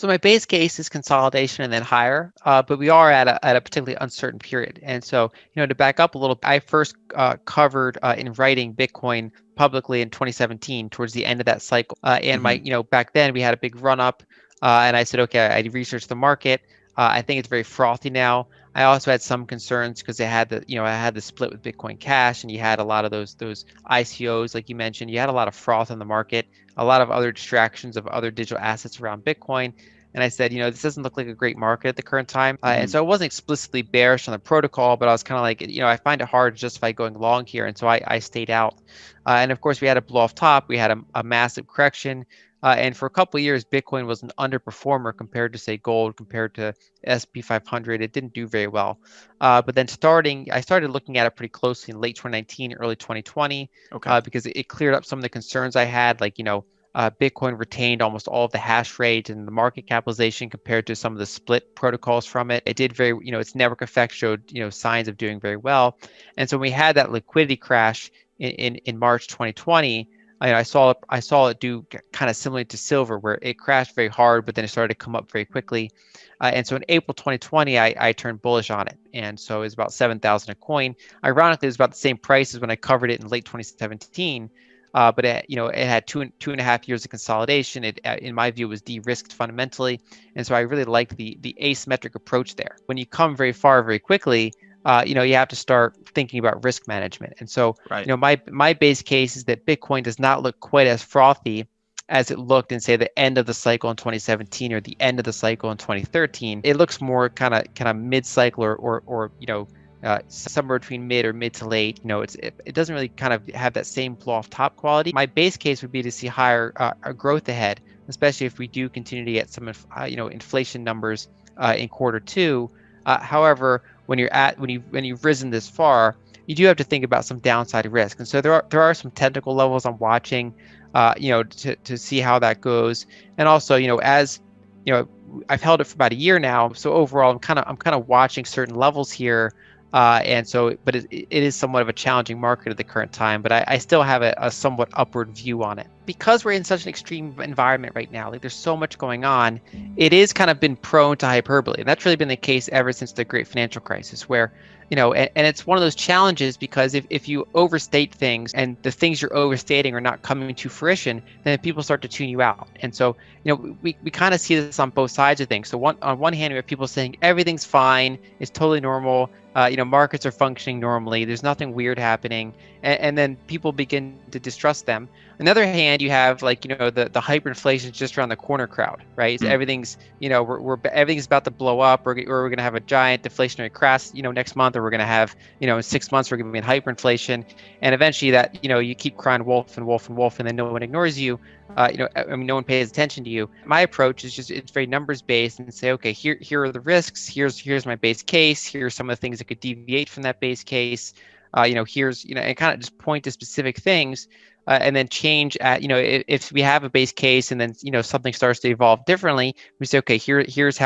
So my base case is consolidation and then higher, but we are at a particularly uncertain period. And so, to back up a little, I first covered in writing Bitcoin publicly in 2017, towards the end of that cycle. And back then we had a big run up, and I said, okay, I researched the market. I think it's very frothy now. I also had some concerns because I had the split with Bitcoin Cash, and you had a lot of those ICOs, like you mentioned. You had a lot of froth in the market, a lot of other distractions of other digital assets around Bitcoin. And I said, this doesn't look like a great market at the current time. And so I wasn't explicitly bearish on the protocol, but I was kind of like, I find it hard to justify going long here. And so I stayed out. And of course, we had a blow off top. We had a massive correction. And for a couple of years, Bitcoin was an underperformer compared to, say, gold, compared to S&P 500. It didn't do very well. But then I started looking at it pretty closely in late 2019, early 2020, because it cleared up some of the concerns I had, like, Bitcoin retained almost all of the hash rate and the market capitalization compared to some of the split protocols from it. It did very, its network effect showed, signs of doing very well. And so when we had that liquidity crash in March 2020, I saw it do kind of similar to silver, where it crashed very hard, but then it started to come up very quickly. And so in April 2020, I turned bullish on it. And so it was about 7,000 a coin. Ironically, it was about the same price as when I covered it in late 2017. But it had two and a half years of consolidation. It, in my view, was de-risked fundamentally, and so I really liked the asymmetric approach there. When you come very far very quickly, you have to start thinking about risk management. And so, my base case is that Bitcoin does not look quite as frothy as it looked in, say, the end of the cycle in 2017 or the end of the cycle in 2013. It looks more kind of mid-cycle or somewhere between mid to late. It doesn't really kind of have that same blow off top quality. My base case would be to see higher growth ahead, especially if we do continue to get some inflation numbers in quarter 2. However, when you've risen this far, you do have to think about some downside risk. And so there are some technical levels I'm watching, to see how that goes. And also, as I've held it for about a year now, so overall I'm kind of watching certain levels here. And so, but it is somewhat of a challenging market at the current time, but I still have a somewhat upward view on it. Because we're in such an extreme environment right now, like there's so much going on, it is kind of been prone to hyperbole. And that's really been the case ever since the great financial crisis, where, and it's one of those challenges, because if you overstate things and the things you're overstating are not coming to fruition, then people start to tune you out. And so, we kind of see this on both sides of things. So on one hand, we have people saying everything's fine, it's totally normal, markets are functioning normally, there's nothing weird happening, and then people begin to distrust them. On the other hand, you have the hyperinflation just around the corner crowd, right? So everything's everything's about to blow up, or we're going to have a giant deflationary crash, next month, or we're going to have, in 6 months we're going to be in hyperinflation, and eventually that, you keep crying wolf and wolf and wolf, and then no one ignores you. No one pays attention to you. My approach is it's very numbers based, and say, okay, here are the risks. Here's my base case. Here's some of the things that could deviate from that base case. Here's and kind of just point to specific things, and then change at if we have a base case and then something starts to evolve differently, we say, okay, here's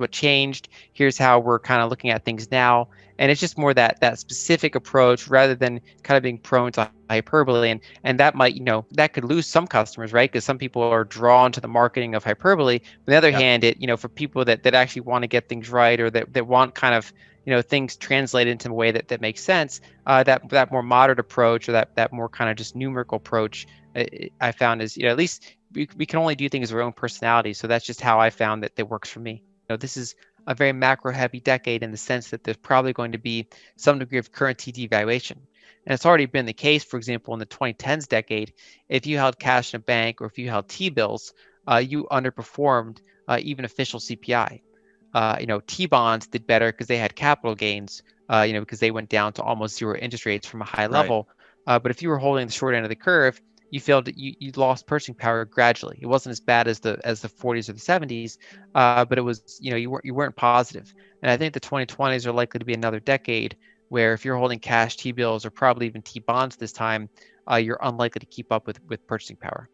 what changed. Here's how we're kind of looking at things now. And it's just more that specific approach rather than kind of being prone to hyperbole. And that might, that could lose some customers, right? Because some people are drawn to the marketing of hyperbole. On the other hand, for people that actually want to get things right, or that want kind of, things translated into a way that makes sense, that more moderate approach, or that more kind of just numerical approach, I found is, at least we can only do things with our own personality. So that's just how I found that works for me. This is a very macro heavy decade in the sense that there's probably going to be some degree of currency devaluation. And it's already been the case, for example, in the 2010s decade. If you held cash in a bank, or if you held T-bills, you underperformed even official CPI. T-bonds did better because they had capital gains, because they went down to almost zero interest rates from a high level. But if you were holding the short end of the curve, you lost purchasing power gradually. It wasn't as bad as the 40s or the 70s, but it was, you weren't positive. And I think the 2020s are likely to be another decade where if you're holding cash, T-bills, or probably even T-bonds this time, you're unlikely to keep up with purchasing power.